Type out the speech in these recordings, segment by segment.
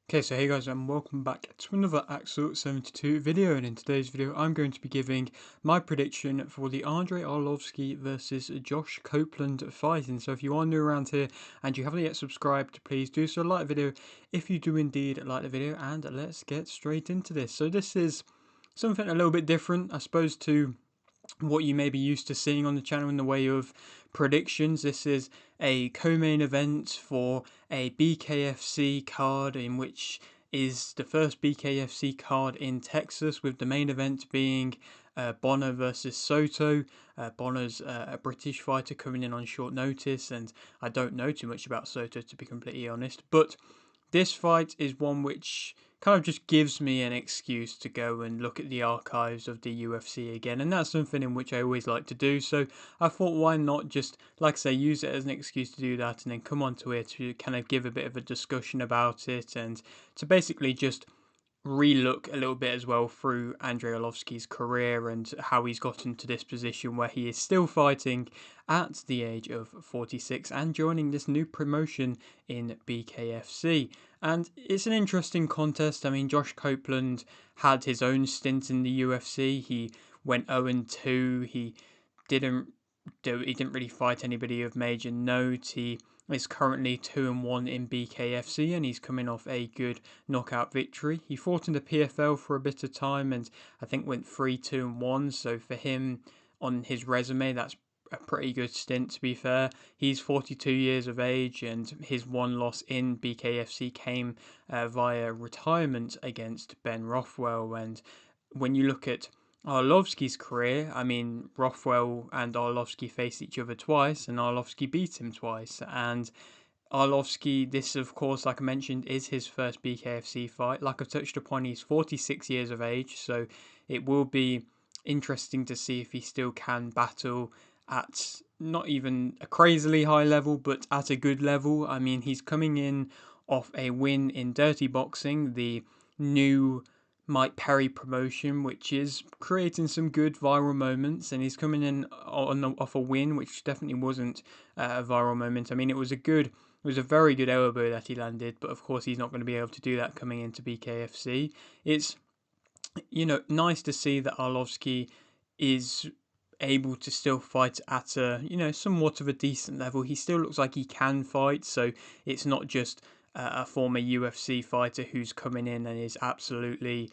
Okay, so hey guys, and welcome back to another Axel 72 video, and in today's video I'm going to be giving my prediction for the Andrei Arlovski versus Josh Copeland fight. And so if you are new around here and you haven't yet subscribed, please do so, like the video if you do indeed like the video, and let's get straight into this. So this is something a little bit different, I suppose, to what you may be used to seeing on the channel in the way of predictions. This is a co-main event for a BKFC card, in which is the first BKFC card in Texas, with the main event being Bonner versus Soto. Bonner's a British fighter coming in on short notice, and I don't know too much about Soto, to be completely honest, but this fight is one which kind of just gives me an excuse to go and look at the archives of the UFC again, and that's something in which I always like to do. So I thought, why not just, like I say, use it as an excuse to do that, and then come onto it to kind of give a bit of a discussion about it, and to basically just relook a little bit as well through Andrei Arlovski's career and how he's gotten to this position where he is still fighting at the age of 46 and joining this new promotion in BKFC. And it's an interesting contest. I mean, Josh Copeland had his own stint in the UFC. He went 0-2. He didn't really fight anybody of major note. He is currently 2-1 in BKFC, and he's coming off a good knockout victory. He fought in the PFL for a bit of time, and I think went 3-2-1. So for him, on his resume, that's a pretty good stint, to be fair. He's 42 years of age, and his one loss in BKFC came via retirement against Ben Rothwell. And when you look at Arlovski's career, I mean, Rothwell and Arlovski faced each other twice, and Arlovski beat him twice. And Arlovski, this of course, like I mentioned, is his first BKFC fight. Like I've touched upon, he's 46 years of age, so it will be interesting to see if he still can battle at not even a crazily high level, but at a good level. I mean, he's coming in off a win in Dirty Boxing, the new Mike Perry promotion, which is creating some good viral moments, and he's coming in off a win, which definitely wasn't a viral moment. I mean, it was a very good elbow that he landed, but of course he's not going to be able to do that coming into BKFC. It's, nice to see that Arlovski is able to still fight at a, somewhat of a decent level. He still looks like he can fight, so it's not just a former UFC fighter who's coming in and is absolutely,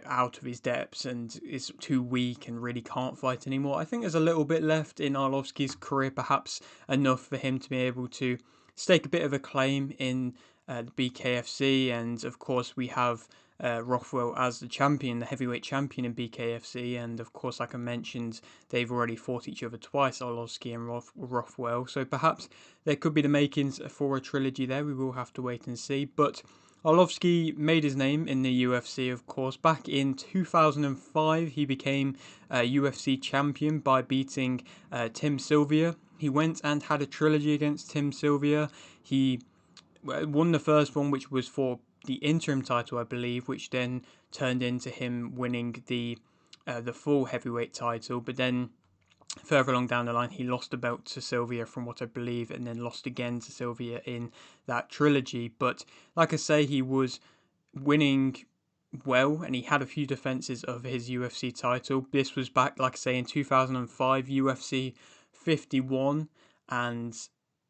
out of his depths and is too weak and really can't fight anymore. I think there's a little bit left in Arlovski's career, perhaps enough for him to be able to stake a bit of a claim in the BKFC. And of course, we have Rothwell as the champion, the heavyweight champion in BKFC. And of course, like I mentioned, they've already fought each other twice, Arlovski and Rothwell. So perhaps there could be the makings for a trilogy there. We will have to wait and see. But Arlovski made his name in the UFC, of course. Back in 2005, he became a UFC champion by beating Tim Sylvia. He went and had a trilogy against Tim Sylvia. He won the first one, which was for the interim title, I believe, which then turned into him winning the full heavyweight title. But then further along down the line, he lost the belt to Sylvia, from what I believe, and then lost again to Sylvia in that trilogy. But like I say, he was winning well, and he had a few defenses of his UFC title. This was back, like I say, in 2005, UFC 51, and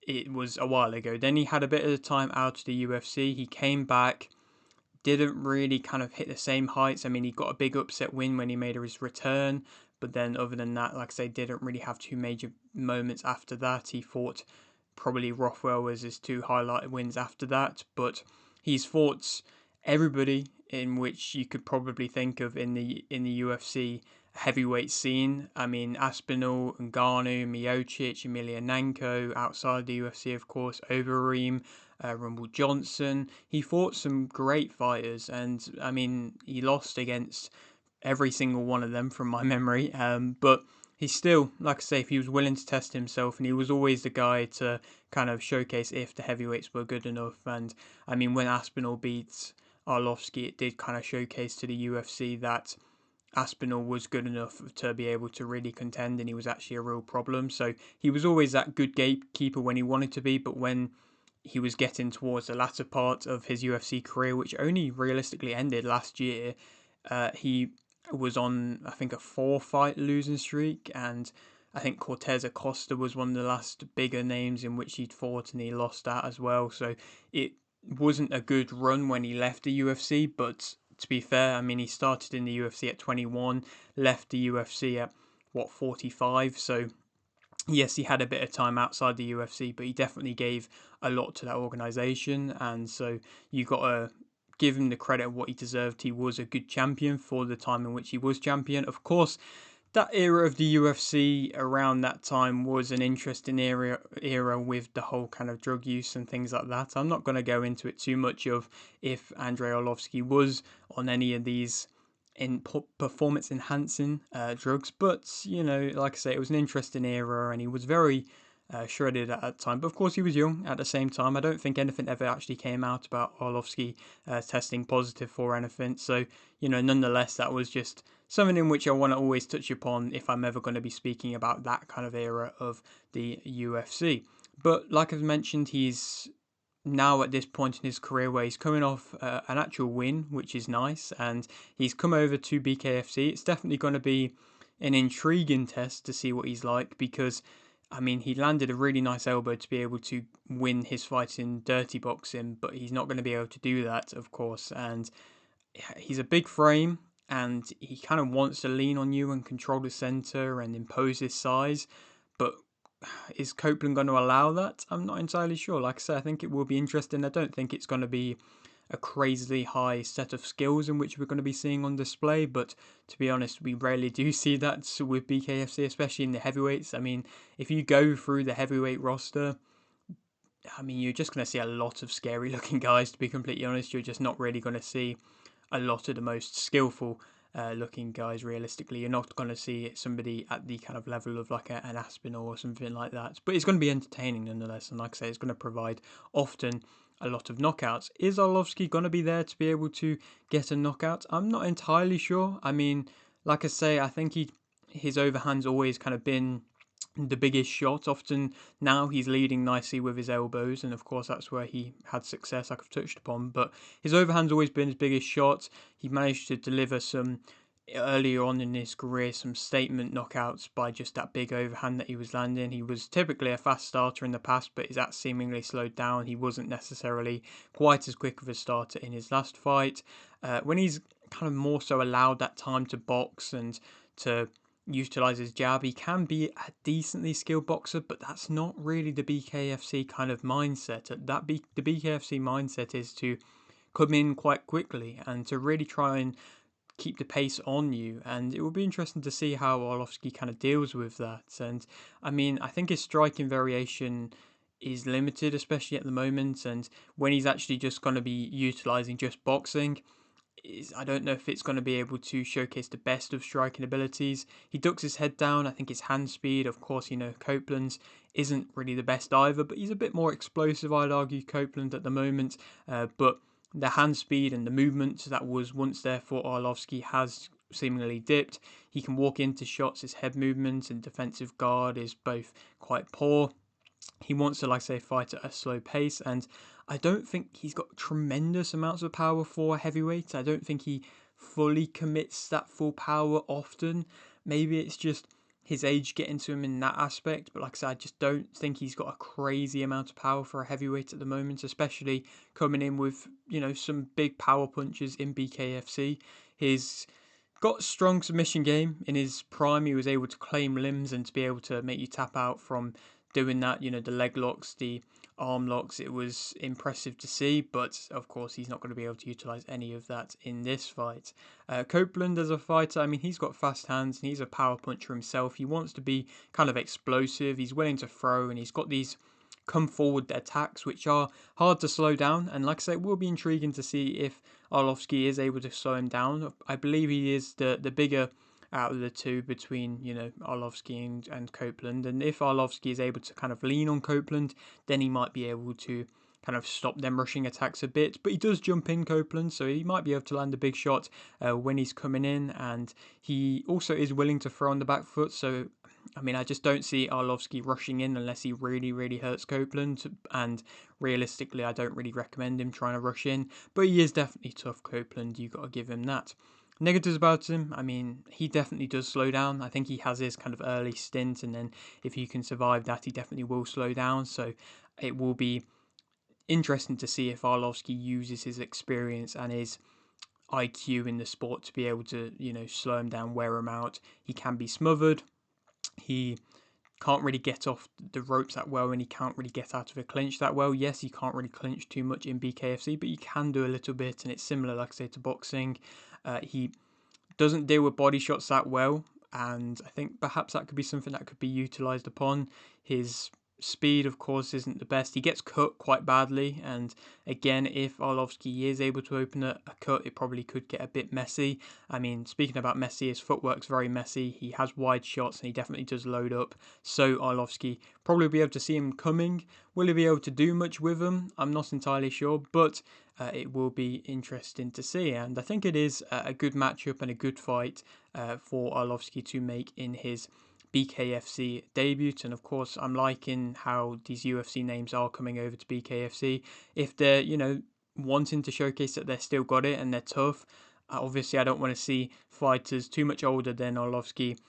it was a while ago. Then he had a bit of the time out of the UFC. He came back, didn't really kind of hit the same heights. I mean, he got a big upset win when he made his return, but then other than that, like I say, didn't really have too major moments after that. He fought probably Rothwell as his two highlighted wins after that, but he's fought everybody in which you could probably think of in the UFC heavyweight scene. I mean, Aspinall, Ngannou, Miocic, Emelianenko, outside the UFC, of course, Overeem, Rumble Johnson. He fought some great fighters, and I mean, he lost against every single one of them from my memory. But he's still, like I say, if he was willing to test himself, and he was always the guy to kind of showcase if the heavyweights were good enough. And I mean, when Aspinall beats Arlovski, it did kind of showcase to the UFC that Aspinall was good enough to be able to really contend, and he was actually a real problem. So he was always that good gatekeeper when he wanted to be, but when he was getting towards the latter part of his UFC career, which only realistically ended last year. He was on, I think, a 4-fight losing streak, and I think Cortez Acosta was one of the last bigger names in which he'd fought, and he lost that as well. So it wasn't a good run when he left the UFC, but to be fair, I mean, he started in the UFC at 21, left the UFC at, 45, so yes, he had a bit of time outside the UFC, but he definitely gave a lot to that organization, and so you got to give him the credit of what he deserved. He was a good champion for the time in which he was champion. Of course, that era of the UFC around that time was an interesting era with the whole kind of drug use and things like that. I'm not going to go into it too much of if Andrei Arlovski was on any of these in performance enhancing drugs, but like I say, it was an interesting era, and he was very shredded at that time. But of course, he was young at the same time. I don't think anything ever actually came out about Arlovski testing positive for anything. So nonetheless, that was just something in which I want to always touch upon if I'm ever going to be speaking about that kind of era of the UFC. But like I've mentioned, he's now at this point in his career where he's coming off an actual win, which is nice, and he's come over to BKFC. It's definitely going to be an intriguing test to see what he's like, because I mean, he landed a really nice elbow to be able to win his fight in dirty boxing, but he's not going to be able to do that, of course. And he's a big frame, and he kind of wants to lean on you and control the center and impose his size. But is Copeland going to allow that? I'm not entirely sure. Like I said, I think it will be interesting. I don't think it's going to be a crazily high set of skills in which we're going to be seeing on display, but to be honest, we rarely do see that with BKFC, especially in the heavyweights. I mean, if you go through the heavyweight roster, I mean, you're just going to see a lot of scary looking guys, to be completely honest. You're just not really going to see a lot of the most skillful looking guys. Realistically, you're not going to see somebody at the kind of level of like an Aspinall or something like that, but it's going to be entertaining nonetheless, and like I say, it's going to provide often a lot of knockouts. Is Arlovski going to be there to be able to get a knockout? I'm not entirely sure. I mean, like I say, I think his overhand's always kind of been the biggest shot. Often now he's leading nicely with his elbows, and of course that's where he had success, like I've touched upon. But his overhand's always been his biggest shot. He managed to deliver some earlier on in his career, some statement knockouts by just that big overhand that he was landing. He was typically a fast starter in the past, but that seemingly slowed down. He wasn't necessarily quite as quick of a starter in his last fight. When he's kind of more so allowed that time to box and to utilize his jab, he can be a decently skilled boxer, but that's not really the BKFC kind of mindset. The BKFC mindset is to come in quite quickly and to really try and keep the pace on you, and it will be interesting to see how Arlovski kind of deals with that. And I mean, I think his striking variation is limited, especially at the moment, and when he's actually just going to be utilizing just boxing, I don't know if it's going to be able to showcase the best of striking abilities. He ducks his head down. I think his hand speed, of course, Copeland's isn't really the best either, but he's a bit more explosive, I'd argue, Copeland at the moment. But the hand speed and the movement that was once there for Arlovski has seemingly dipped. He can walk into shots. His head movement and defensive guard is both quite poor. He wants to, like I say, fight at a slow pace, and I don't think he's got tremendous amounts of power for heavyweight. I don't think he fully commits that full power often. Maybe it's just his age getting to him in that aspect, but like I said, I just don't think he's got a crazy amount of power for a heavyweight at the moment, especially coming in with, some big power punches in BKFC. He's got strong submission game. In his prime, he was able to claim limbs and to be able to make you tap out from doing that, the leg locks, the arm locks. It was impressive to see, but of course he's not going to be able to utilize any of that in this fight. Copeland as a fighter, I mean, he's got fast hands and he's a power puncher himself. He wants to be kind of explosive. He's willing to throw, and he's got these come forward attacks which are hard to slow down, and like I say, it will be intriguing to see if Arlovski is able to slow him down. I believe he is the bigger out of the two between, Arlovski and Copeland. And if Arlovski is able to kind of lean on Copeland, then he might be able to kind of stop them rushing attacks a bit. But he does jump in, Copeland, so he might be able to land a big shot when he's coming in. And he also is willing to throw on the back foot, so I mean, I just don't see Arlovski rushing in unless he really, really hurts Copeland. And realistically, I don't really recommend him trying to rush in. But he is definitely tough, Copeland. You've got to give him that. Negatives about him, I mean, he definitely does slow down. I think he has his kind of early stint, and then if you can survive that, he definitely will slow down. So it will be interesting to see if Arlovski uses his experience and his IQ in the sport to be able to, slow him down, wear him out. He can be smothered. He can't really get off the ropes that well, and he can't really get out of a clinch that well. Yes, he can't really clinch too much in BKFC, but you can do a little bit, and it's similar, like I say, to boxing. He doesn't deal with body shots that well, and I think perhaps that could be something that could be utilised upon. His speed, of course, isn't the best. He gets cut quite badly, and again, if Arlovski is able to open a cut, it probably could get a bit messy. I mean, speaking about messy, his footwork's very messy. He has wide shots, and he definitely does load up. So Arlovski probably be able to see him coming. Will he be able to do much with him? I'm not entirely sure, but it will be interesting to see. And I think it is a good matchup and a good fight for Arlovski to make in his BKFC debut. And of course, I'm liking how these UFC names are coming over to BKFC. If they're, wanting to showcase that they're still got it and they're tough, obviously I don't want to see fighters too much older than Arlovski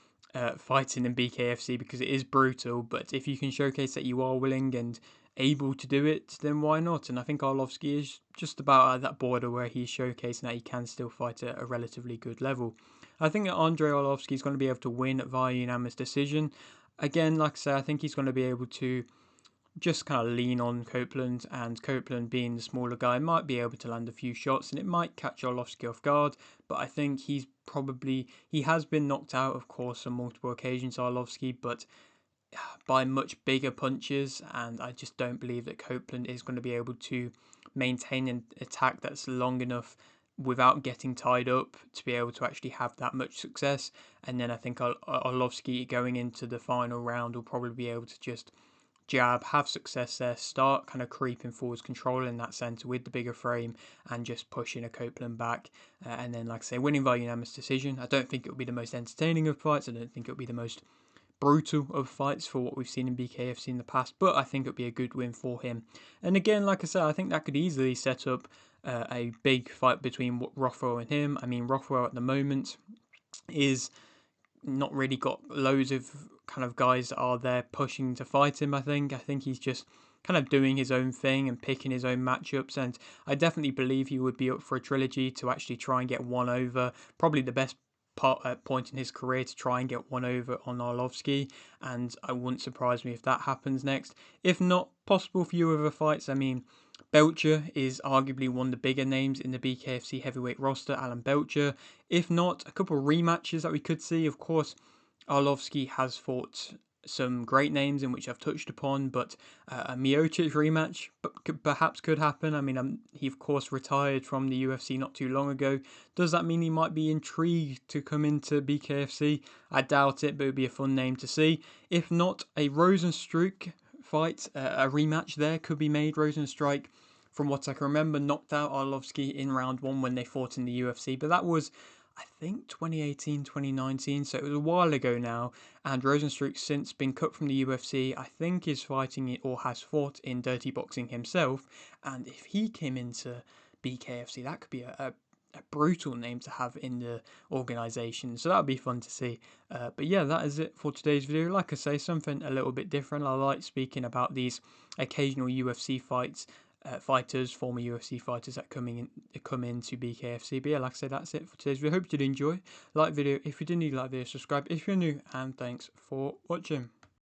fighting in BKFC because it is brutal. But if you can showcase that you are willing and able to do it, then why not? And I think Arlovski is just about at that border where he's showcasing that he can still fight at a relatively good level. I think that Andrei Arlovski is going to be able to win via unanimous decision. Again, like I say, I think he's going to be able to just kind of lean on Copeland, and Copeland being the smaller guy might be able to land a few shots and it might catch Arlovski off guard, but I think he has been knocked out, of course, on multiple occasions, Arlovski, but by much bigger punches, and I just don't believe that Copeland is going to be able to maintain an attack that's long enough without getting tied up to be able to actually have that much success. And then I think Arlovski going into the final round will probably be able to just jab, have success there, start kind of creeping forwards, controlling that centre with the bigger frame and just pushing a Copeland back. And then, like I say, winning by unanimous decision. I don't think it'll be the most entertaining of fights. I don't think it'll be the most brutal of fights for what we've seen in BKFC in the past, but I think it'll be a good win for him. And again, like I said, I think that could easily set up a big fight between Rothwell and him. I mean, Rothwell at the moment is not really got loads of kind of guys that are there pushing to fight him. I think he's just kind of doing his own thing and picking his own matchups, and I definitely believe he would be up for a trilogy to actually try and get one over. Probably the best point in his career to try and get one over on Arlovski, and I wouldn't surprise me if that happens next. If not, possible few other fights. I mean, Belcher is arguably one of the bigger names in the BKFC heavyweight roster, Alan Belcher. If not, a couple of rematches that we could see. Of course, Arlovski has fought some great names in which I've touched upon, but a Miocic rematch perhaps could happen. I mean, he of course retired from the UFC not too long ago. Does that mean he might be intrigued to come into BKFC? I doubt it, but it would be a fun name to see. If not, a Rosenstruik fight, a rematch there could be made. Rosenstruik, from what I can remember, knocked out Arlovski in round one when they fought in the UFC, but that was, I think, 2018, 2019, so it was a while ago now, and Rosenstruik's since been cut from the UFC. I think is fighting it or has fought in dirty boxing himself, and if he came into BKFC, that could be a brutal name to have in the organisation, so that would be fun to see. But yeah, that is it for today's video. Like I say, something a little bit different. I like speaking about these occasional UFC fights, former UFC fighters that come into BKFC. But yeah, like I say, that's it for today's video. Hope you did enjoy. Like video if you did, like video, subscribe if you're new, and thanks for watching.